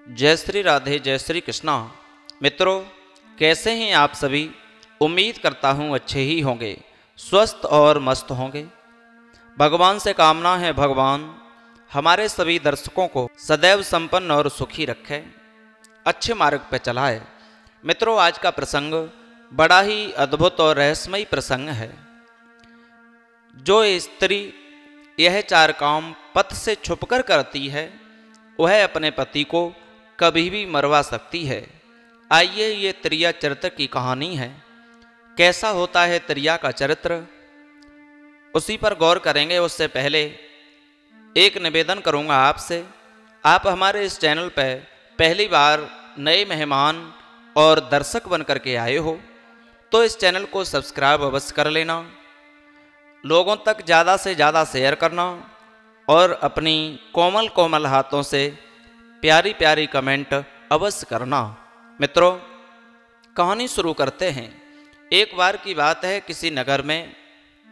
जय श्री राधे, जय श्री कृष्णा। मित्रों, कैसे हैं आप सभी? उम्मीद करता हूँ अच्छे ही होंगे, स्वस्थ और मस्त होंगे। भगवान से कामना है भगवान हमारे सभी दर्शकों को सदैव संपन्न और सुखी रखे, अच्छे मार्ग पर चलाए। मित्रों, आज का प्रसंग बड़ा ही अद्भुत और रहस्यमयी प्रसंग है। जो स्त्री यह चार काम पथ से छुपकर करती है वह अपने पति को कभी भी मरवा सकती है। आइए ये त्रिया चरित्र की कहानी है। कैसा होता है त्रिया का चरित्र, उसी पर गौर करेंगे। उससे पहले एक निवेदन करूंगा आपसे। आप हमारे इस चैनल पर पहली बार नए मेहमान और दर्शक बन करके आए हो तो इस चैनल को सब्सक्राइब अवश्य कर लेना, लोगों तक ज़्यादा से ज़्यादा शेयर करना और अपनी कोमल कोमल हाथों से प्यारी प्यारी कमेंट अवश्य करना। मित्रों, कहानी शुरू करते हैं। एक बार की बात है, किसी नगर में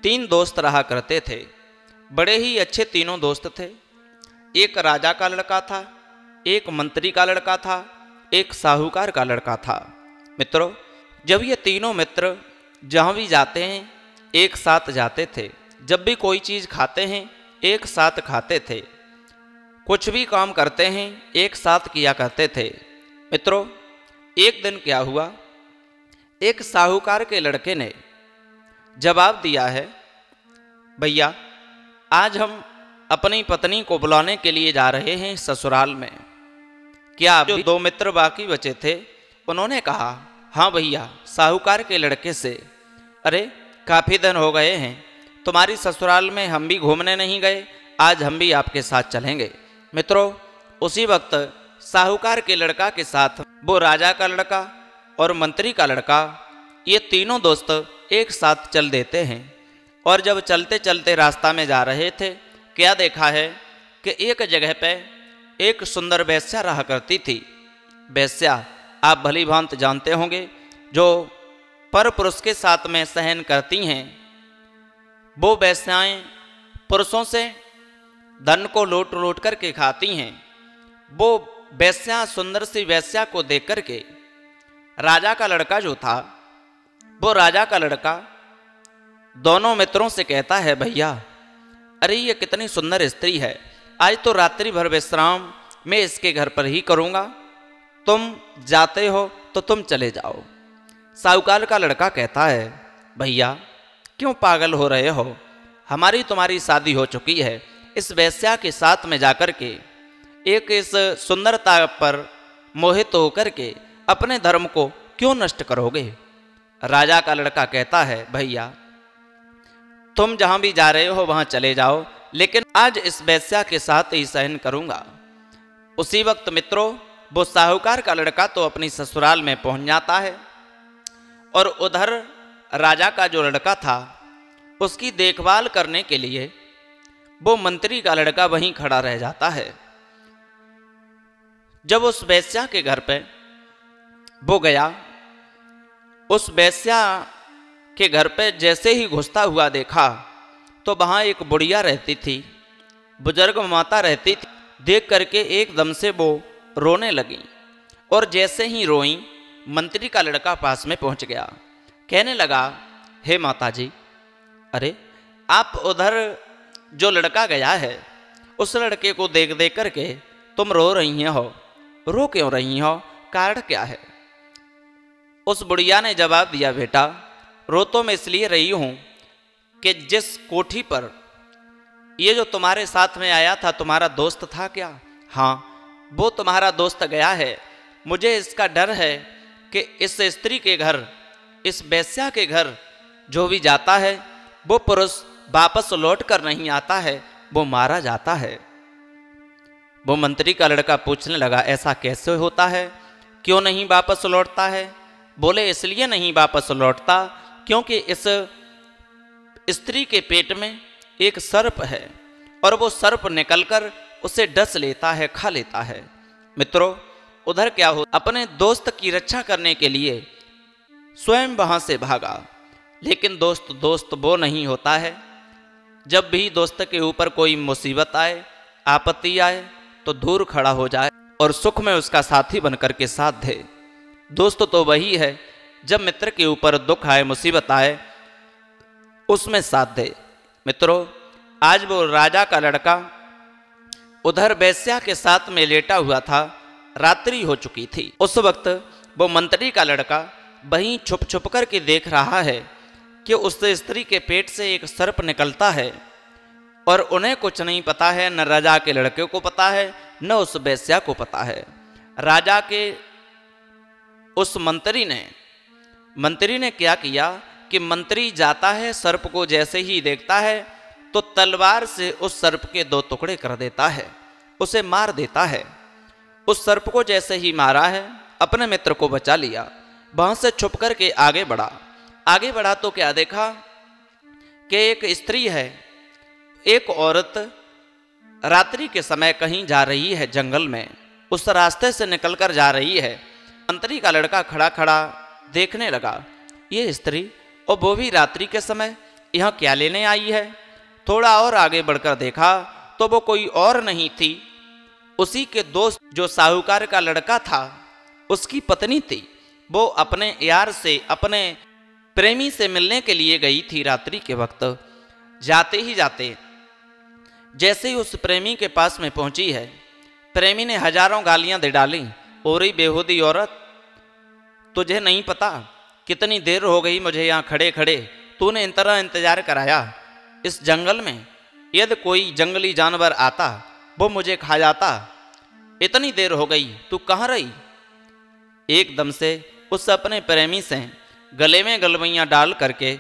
3 दोस्त रहा करते थे। बड़े ही अच्छे तीनों दोस्त थे। एक राजा का लड़का था, एक मंत्री का लड़का था, एक साहूकार का लड़का था। मित्रों, जब ये तीनों मित्र जहाँ भी जाते हैं एक साथ जाते थे। जब भी कोई चीज़ खाते हैं एक साथ खाते थे, कुछ भी काम करते हैं एक साथ किया करते थे। मित्रों, एक दिन क्या हुआ, एक साहूकार के लड़के ने जवाब दिया है, भैया आज हम अपनी पत्नी को बुलाने के लिए जा रहे हैं ससुराल में। क्या जो 2 मित्र बाकी बचे थे उन्होंने कहा, हाँ भैया, साहूकार के लड़के से, अरे काफ़ी दिन हो गए हैं तुम्हारी ससुराल में, हम भी घूमने नहीं गए, आज हम भी आपके साथ चलेंगे। मित्रों, उसी वक्त साहूकार के लड़का के साथ वो राजा का लड़का और मंत्री का लड़का, ये तीनों दोस्त एक साथ चल देते हैं। और जब चलते चलते रास्ता में जा रहे थे, क्या देखा है कि एक जगह पे एक सुंदर वेश्या रहा करती थी। वेश्या आप भली भांति जानते होंगे, जो पर पुरुष के साथ में सहन करती हैं। वो वेश्याएं पुरुषों से धन को लूट लूट करके खाती हैं। वो वेश्या, सुंदर सी वेश्या को देख करके राजा का लड़का जो था, वो राजा का लड़का दोनों मित्रों से कहता है, भैया अरे ये कितनी सुंदर स्त्री है, आज तो रात्रि भर विश्राम मैं इसके घर पर ही करूँगा, तुम जाते हो तो तुम चले जाओ। साहूकार का लड़का कहता है, भैया क्यों पागल हो रहे हो, हमारी तुम्हारी शादी हो चुकी है, इस वेश्या के साथ में जाकर के एक इस सुंदरता पर मोहित होकर के अपने धर्म को क्यों नष्ट करोगे। राजा का लड़का कहता है, भैया तुम जहाँ भी जा रहे हो वहाँ चले जाओ, लेकिन आज इस वेश्या के साथ ही सहन करूँगा। उसी वक्त मित्रों, वो साहूकार का लड़का तो अपनी ससुराल में पहुँच जाता है और उधर राजा का जो लड़का था उसकी देखभाल करने के लिए वो मंत्री का लड़का वहीं खड़ा रह जाता है। जब उस वेश्या के घर पे वो गया, उस वेश्या के घर पे जैसे ही घुसता हुआ देखा तो वहाँ एक बुढ़िया रहती थी, बुजुर्ग माता रहती थी। देख करके एकदम से वो रोने लगी और जैसे ही रोई, मंत्री का लड़का पास में पहुंच गया। कहने लगा, हे माता जी, अरे आप उधर जो लड़का गया है उस लड़के को देख देख करके तुम रो रही हो, रो क्यों रही हो, कारण क्या है? उस बुढ़िया ने जवाब दिया, बेटा रो तो मैं इसलिए रही हूँ कि जिस कोठी पर ये जो तुम्हारे साथ में आया था तुम्हारा दोस्त था क्या, हाँ वो तुम्हारा दोस्त गया है। मुझे इसका डर है कि इस स्त्री के घर, इस वेश्या के घर जो भी जाता है वो पुरुष वापस लौट कर नहीं आता है, वो मारा जाता है। वो मंत्री का लड़का पूछने लगा, ऐसा कैसे होता है, क्यों नहीं वापस लौटता है? बोले, इसलिए नहीं वापस लौटता क्योंकि इस स्त्री के पेट में एक सर्प है और वो सर्प निकलकर उसे डस लेता है, खा लेता है। मित्रों, उधर क्या हो, अपने दोस्त की रक्षा करने के लिए स्वयं वहां से भागा, लेकिन दोस्त वो नहीं होता है। जब भी दोस्त के ऊपर कोई मुसीबत आए, आपत्ति आए तो दूर खड़ा हो जाए और सुख में उसका साथी बनकर के साथ दे। दोस्त तो वही है जब मित्र के ऊपर दुख आए, मुसीबत आए, उसमें साथ दे। मित्रों, आज वो राजा का लड़का उधर वेश्या के साथ में लेटा हुआ था, रात्रि हो चुकी थी। उस वक्त वो मंत्री का लड़का वहीं छुप छुप कर के देख रहा है कि उस स्त्री के पेट से एक सर्प निकलता है और उन्हें कुछ नहीं पता है, न राजा के लड़के को पता है, न उस वेश्या को पता है। राजा के उस मंत्री ने क्या किया कि मंत्री जाता है, सर्प को जैसे ही देखता है तो तलवार से उस सर्प के 2 टुकड़े कर देता है, उसे मार देता है। उस सर्प को जैसे ही मारा है, अपने मित्र को बचा लिया, वहां से छुप कर के आगे बढ़ा तो क्या देखा कि एक स्त्री है, एक औरत रात्रि के समय कहीं जा रही है, जंगल में उस रास्ते से निकलकर जा रही है। मंत्री का लड़का खड़ा खड़ा देखने लगा, ये स्त्री और वो भी रात्रि के समय यहाँ क्या लेने आई है। थोड़ा और आगे बढ़कर देखा तो वो कोई और नहीं थी, उसी के दोस्त जो साहूकार का लड़का था उसकी पत्नी थी। वो अपने यार से, अपने प्रेमी से मिलने के लिए गई थी रात्रि के वक्त। जाते ही जाते जैसे ही उस प्रेमी के पास में पहुंची है, प्रेमी ने हजारों गालियां दे डाली। ओरी बेहूदी औरत, तुझे नहीं पता कितनी देर हो गई मुझे यहाँ खड़े खड़े, तूने इतना इंतजार कराया। इस जंगल में यदि कोई जंगली जानवर आता वो मुझे खा जाता, इतनी देर हो गई, तू कहाँ रही। एकदम से उस अपने प्रेमी से गले में गलवैयाँ डाल करके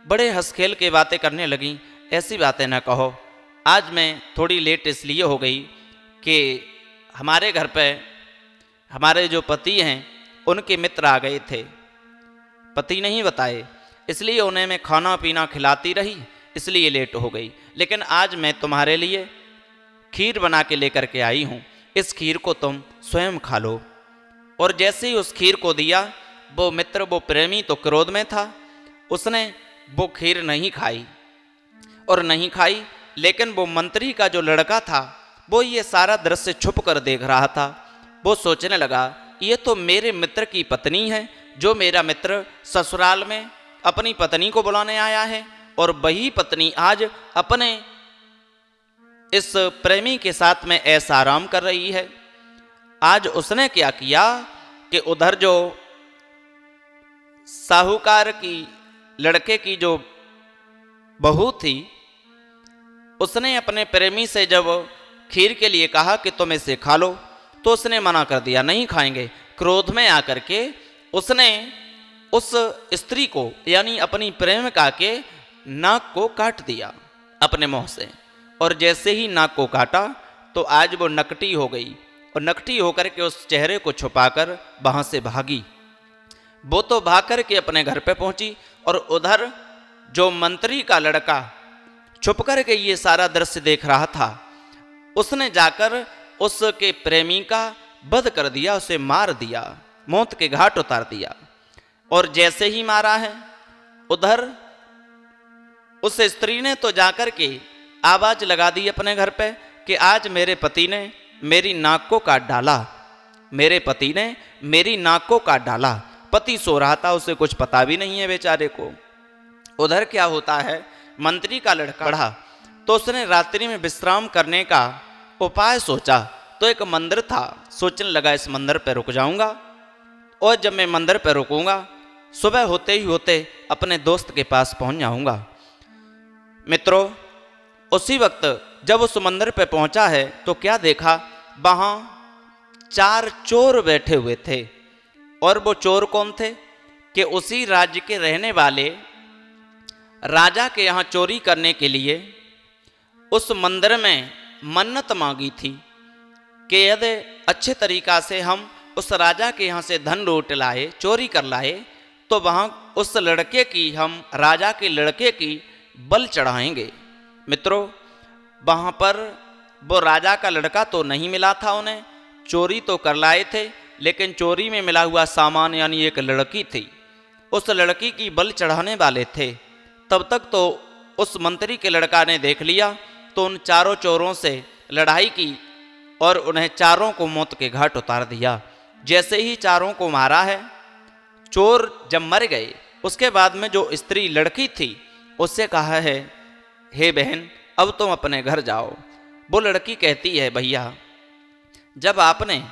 बड़े हंस खेल के बातें करने लगी। ऐसी बातें न कहो, आज मैं थोड़ी लेट इसलिए हो गई कि हमारे घर पे हमारे जो पति हैं उनके मित्र आ गए थे, पति नहीं बताए, इसलिए उन्हें मैं खाना पीना खिलाती रही, इसलिए लेट हो गई। लेकिन आज मैं तुम्हारे लिए खीर बना के लेकर के आई हूँ, इस खीर को तुम स्वयं खा लो। और जैसे ही उस खीर को दिया, वो मित्र, वो प्रेमी तो क्रोध में था, उसने वो खीर नहीं खाई। लेकिन वो मंत्री का जो लड़का था वो ये सारा दृश्य छुप कर देख रहा था। वो सोचने लगा, ये तो मेरे मित्र की पत्नी है, जो मेरा मित्र ससुराल में अपनी पत्नी को बुलाने आया है और वही पत्नी आज अपने इस प्रेमी के साथ में ऐसा आराम कर रही है। आज उसने क्या किया कि उधर जो साहूकार की लड़के की जो बहू थी, उसने अपने प्रेमी से जब खीर के लिए कहा कि तुम इसे खा लो, तो उसने मना कर दिया, नहीं खाएंगे। क्रोध में आकर के उसने उस स्त्री को यानी अपनी प्रेमिका के नाक को काट दिया अपने मुंह से। और जैसे ही नाक को काटा तो आज वो नकटी हो गई और नकटी होकर के उस चेहरे को छुपाकर वहां से भागी। वो तो भाग कर के अपने घर पे पहुंची और उधर जो मंत्री का लड़का छुप कर के ये सारा दृश्य देख रहा था, उसने जाकर उसके प्रेमी का वध कर दिया, उसे मार दिया, मौत के घाट उतार दिया। और जैसे ही मारा है, उधर उस स्त्री ने तो जाकर के आवाज लगा दी अपने घर पे कि आज मेरे पति ने मेरी नाक को काट डाला, मेरे पति ने मेरी नाक को काट डाला। पति सो रहा था, उसे कुछ पता भी नहीं है बेचारे को। उधर क्या होता है, मंत्री का लड़का पढ़ा तो उसने रात्रि में विश्राम करने का उपाय सोचा। तो एक मंदिर था, सोचने लगा इस मंदिर पर रुक जाऊंगा और जब मैं मंदिर पर रुकूंगा सुबह होते ही होते अपने दोस्त के पास पहुंच जाऊंगा। मित्रों, उसी वक्त जब उस मंदिर पर पहुंचा है तो क्या देखा, वहां 4 चोर बैठे हुए थे। और वो चोर कौन थे कि उसी राज्य के रहने वाले राजा के यहाँ चोरी करने के लिए उस मंदिर में मन्नत मांगी थी कि यदि अच्छे तरीका से हम उस राजा के यहाँ से धन लूट लाए, चोरी कर लाए, तो वहाँ उस लड़के की, हम राजा के लड़के की बल चढ़ाएंगे। मित्रों, वहाँ पर वो राजा का लड़का तो नहीं मिला था उन्हें, चोरी तो कर लाए थे, लेकिन चोरी में मिला हुआ सामान यानी एक लड़की थी, उस लड़की की बल चढ़ाने वाले थे। तब तक तो उस मंत्री के लड़का ने देख लिया तो उन 4 चोरों से लड़ाई की और उन्हें चारों को मौत के घाट उतार दिया। जैसे ही चारों को मारा है, चोर जब मर गए उसके बाद में जो स्त्री लड़की थी उससे कहा है, हे बहन अब तुम अपने घर जाओ। वो लड़की कहती है, भैया जब आपने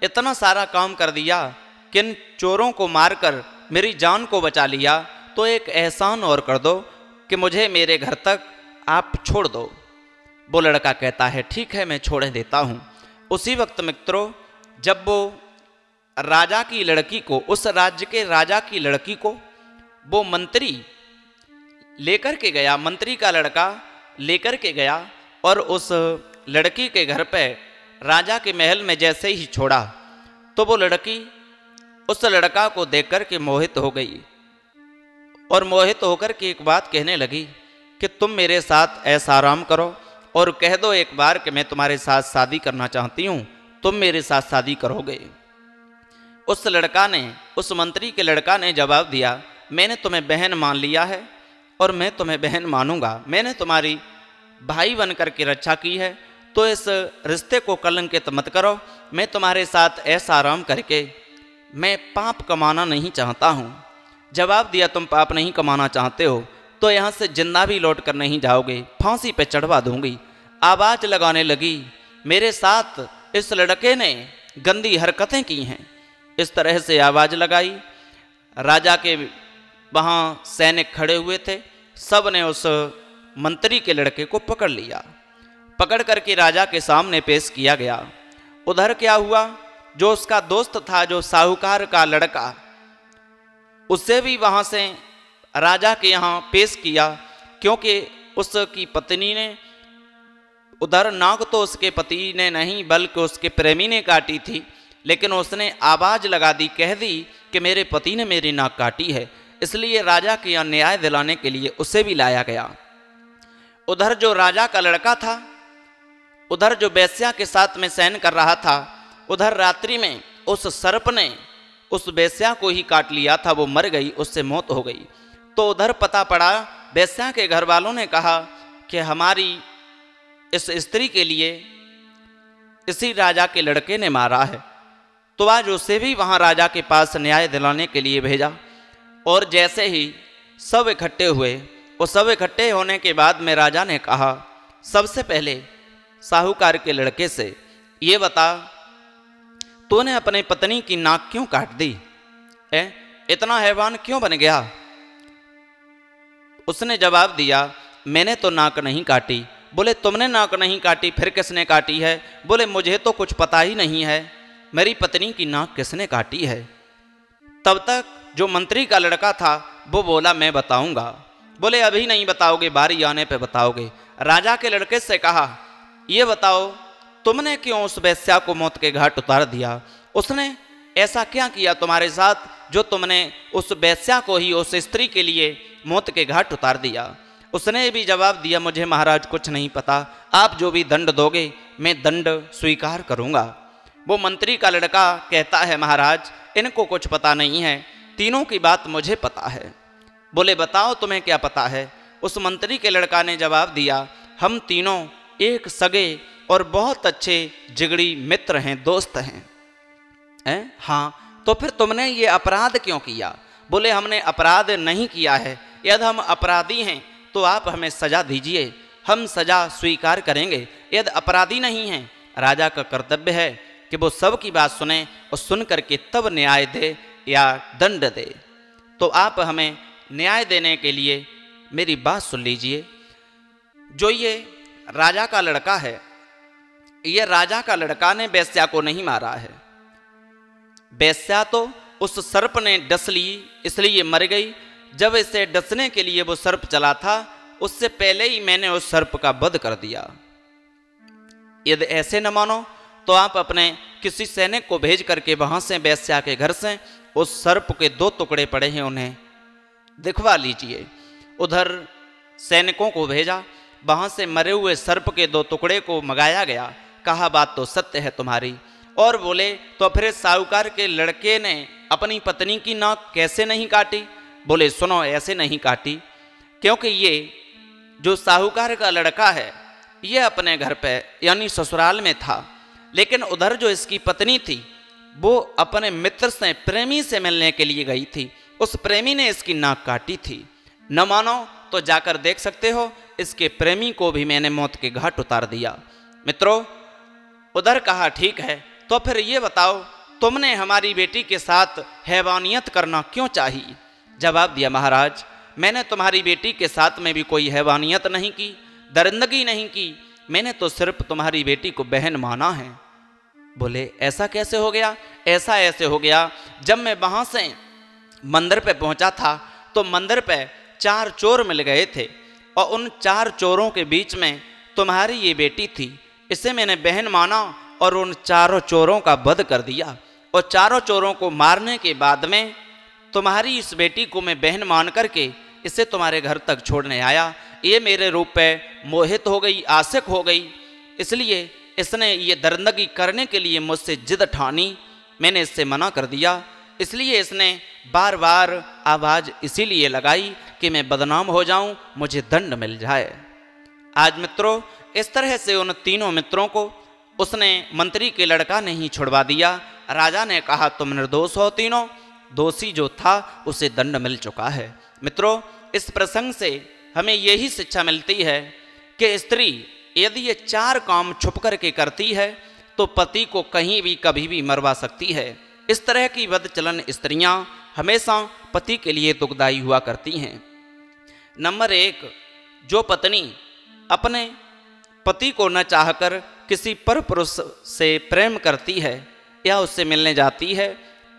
इतना सारा काम कर दिया, किन चोरों को मारकर मेरी जान को बचा लिया, तो एक एहसान और कर दो कि मुझे मेरे घर तक आप छोड़ दो। वो लड़का कहता है, ठीक है मैं छोड़ देता हूँ। उसी वक्त मित्रों, जब वो राजा की लड़की को, उस राज्य के राजा की लड़की को वो मंत्री लेकर के गया, मंत्री का लड़का लेकर के गया और उस लड़की के घर पे राजा के महल में जैसे ही छोड़ा तो वो लड़की उस लड़का को देखकर के मोहित हो गई और मोहित होकर के एक बात कहने लगी कि तुम मेरे साथ ऐसा आराम करो और कह दो एक बार कि मैं तुम्हारे साथ शादी करना चाहती हूँ, तुम मेरे साथ शादी करोगे। उस लड़का ने, उस मंत्री के लड़का ने जवाब दिया, मैंने तुम्हें बहन मान लिया है और मैं तुम्हें बहन मानूंगा। मैंने तुम्हारी भाई बन कर के रक्षा की है, तो इस रिश्ते को कलंकित मत करो। मैं तुम्हारे साथ ऐसा आराम करके मैं पाप कमाना नहीं चाहता हूँ। जवाब दिया, तुम पाप नहीं कमाना चाहते हो तो यहाँ से जिंदा भी लौट कर नहीं जाओगे, फांसी पे चढ़वा दूंगी। आवाज़ लगाने लगी, मेरे साथ इस लड़के ने गंदी हरकतें की हैं। इस तरह से आवाज़ लगाई। राजा के वहाँ सैनिक खड़े हुए थे, सब ने उस मंत्री के लड़के को पकड़ लिया। पकड़ करके राजा के सामने पेश किया गया। उधर क्या हुआ, जो उसका दोस्त था, जो साहूकार का लड़का, उसे भी वहाँ से राजा के यहाँ पेश किया, क्योंकि उसकी पत्नी ने, उधर नाक तो उसके पति ने नहीं बल्कि उसके प्रेमी ने काटी थी, लेकिन उसने आवाज़ लगा दी, कह दी कि मेरे पति ने मेरी नाक काटी है। इसलिए राजा के यहाँ न्याय दिलाने के लिए उसे भी लाया गया। उधर जो राजा का लड़का था, उधर जो वेश्या के साथ में शयन कर रहा था, उधर रात्रि में उस सर्प ने उस वेश्या को ही काट लिया था, वो मर गई, उससे मौत हो गई। तो उधर पता पड़ा, वेश्या के घर वालों ने कहा कि हमारी इस स्त्री के लिए इसी राजा के लड़के ने मारा है। तो आज उसे भी वहाँ राजा के पास न्याय दिलाने के लिए भेजा। और जैसे ही सब इकट्ठे हुए, वो सब इकट्ठे होने के बाद में राजा ने कहा, सबसे पहले साहूकार के लड़के से ये बता, तूने अपनी पत्नी की नाक क्यों काट दी? इतना हैवान क्यों बन गया? उसने जवाब दिया, मैंने तो नाक नहीं काटी। बोले, तुमने नाक नहीं काटी, फिर किसने काटी है? बोले, मुझे तो कुछ पता ही नहीं है, मेरी पत्नी की नाक किसने काटी है। तब तक जो मंत्री का लड़का था वो बोला, मैं बताऊंगा। बोले, अभी नहीं बताओगे, बारी आने पे बताओगे। राजा के लड़के से कहा, ये बताओ तुमने क्यों उस वेश्या को मौत के घाट उतार दिया? उसने ऐसा क्या किया तुम्हारे साथ जो तुमने उस वेश्या को ही, उस स्त्री के लिए मौत के घाट उतार दिया? उसने भी जवाब दिया, मुझे महाराज कुछ नहीं पता, आप जो भी दंड दोगे मैं दंड स्वीकार करूंगा। वो मंत्री का लड़का कहता है, महाराज इनको कुछ पता नहीं है, तीनों की बात मुझे पता है। बोले, बताओ तुम्हें क्या पता है? उस मंत्री के लड़का ने जवाब दिया, हम तीनों एक सगे और बहुत अच्छे जिगड़ी मित्र हैं, दोस्त हैं। हाँ, तो फिर तुमने ये अपराध क्यों किया? बोले, हमने अपराध नहीं किया है, यदि हम अपराधी हैं तो आप हमें सजा दीजिए, हम सजा स्वीकार करेंगे। यदि अपराधी नहीं हैं, राजा का कर्तव्य है कि वो सब की बात सुने और सुन करके तब न्याय दे या दंड दे। तो आप हमें न्याय देने के लिए मेरी बात सुन लीजिए। जो ये राजा का लड़का है, ये राजा का लड़का ने वेश्या को नहीं मारा है। वेश्या तो उस सर्प ने डस ली, इसलिए मर गई। जब इसे डसने के लिए वो सर्प चला था, उससे पहले ही मैंने उस सर्प का वध कर दिया। यदि ऐसे न मानो तो आप अपने किसी सैनिक को भेज करके वहां से, वेश्या के घर से, उस सर्प के 2 टुकड़े पड़े हैं उन्हें दिखवा लीजिए। उधर सैनिकों को भेजा, वहां से मरे हुए सर्प के 2 टुकड़े को मंगाया गया। कहा, बात तो सत्य है तुम्हारी। और बोले, तो फिर साहूकार के लड़के ने अपनी पत्नी की नाक कैसे नहीं काटी? बोले, सुनो, ऐसे नहीं काटी, क्योंकि ये जो साहूकार का लड़का है ये अपने घर पे यानी ससुराल में था। लेकिन उधर जो इसकी पत्नी थी वो अपने मित्र से, प्रेमी से मिलने के लिए गई थी। उस प्रेमी ने इसकी नाक काटी थी। न मानो तो जाकर देख सकते हो, इसके प्रेमी को भी मैंने मौत के घाट उतार दिया। मित्रों, उधर कहा ठीक है, तो फिर ये बताओ तुमने हमारी बेटी के साथ हैवानियत करना क्यों चाहिए? जवाब दिया, महाराज मैंने तुम्हारी बेटी के साथ में भी कोई हैवानियत नहीं की, दरिंदगी नहीं की, मैंने तो सिर्फ तुम्हारी बेटी को बहन माना है। बोले ऐसा कैसे हो गया? ऐसा ऐसे हो गया, जब मैं वहां से मंदिर पे पहुंचा था तो मंदिर पे 4 चोर मिल गए थे और उन 4 चोरों के बीच में तुम्हारी ये बेटी थी। इसे मैंने बहन माना और उन 4 चोरों का वध कर दिया और 4 चोरों को मारने के बाद में तुम्हारी इस बेटी को मैं बहन मान करके इसे तुम्हारे घर तक छोड़ने आया। ये मेरे रूप पे मोहित हो गई, आशिक हो गई, इसलिए इसने ये दरिंदगी करने के लिए मुझसे जिद ठानी। मैंने इससे मना कर दिया, इसलिए इसने बार बार आवाज़ इसीलिए लगाई कि मैं बदनाम हो जाऊं, मुझे दंड मिल जाए। आज मित्रों, इस तरह से उन तीनों मित्रों को उसने मंत्री के लड़का ने ही छुड़वा दिया। राजा ने कहा तुम निर्दोष हो तीनों, दोषी जो था उसे दंड मिल चुका है। मित्रों, इस प्रसंग से हमें यही शिक्षा मिलती है कि स्त्री यदि ये 4 काम छुप करके करती है तो पति को कहीं भी कभी भी मरवा सकती है। इस तरह की बदचलन स्त्रियां हमेशा पति के लिए दुखदायी हुआ करती हैं। नंबर 1, जो पत्नी अपने पति को न चाहकर किसी पर पुरुष से प्रेम करती है या उससे मिलने जाती है,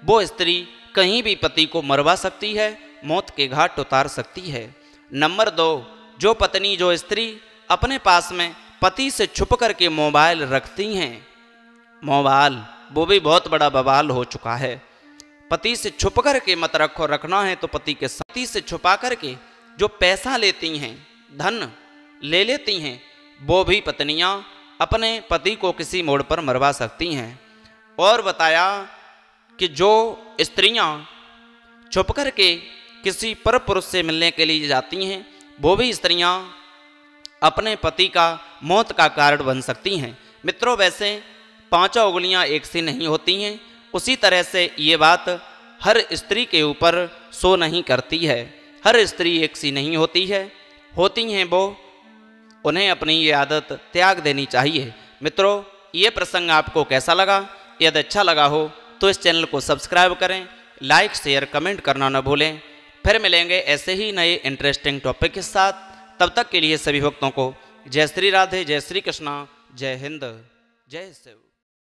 वो स्त्री कहीं भी पति को मरवा सकती है, मौत के घाट उतार सकती है। नंबर 2, जो पत्नी, जो स्त्री अपने पास में पति से छुप करके मोबाइल रखती हैं, मोबाइल वो भी बहुत बड़ा बवाल हो चुका है। पति से छुप करके मत रखो, रखना है तो पति के पति से छुपा करके जो पैसा लेती हैं, धन ले लेती हैं, वो भी पत्नियां अपने पति को किसी मोड़ पर मरवा सकती हैं। और बताया कि जो स्त्रियां छुप करके किसी पर पुरुष से मिलने के लिए जाती हैं, वो भी स्त्रियां अपने पति का मौत का कारण बन सकती हैं। मित्रों, वैसे 5 उंगलियां एक सी नहीं होती हैं, उसी तरह से ये बात हर स्त्री के ऊपर सो नहीं करती है। हर स्त्री एक सी नहीं होती है, होती हैं वो, उन्हें अपनी ये आदत त्याग देनी चाहिए। मित्रों, ये प्रसंग आपको कैसा लगा? यदि अच्छा लगा हो तो इस चैनल को सब्सक्राइब करें, लाइक शेयर कमेंट करना न भूलें। फिर मिलेंगे ऐसे ही नए इंटरेस्टिंग टॉपिक के साथ। तब तक के लिए सभी भक्तों को जय श्री राधे, जय श्री कृष्णा, जय हिंद, जय शिव।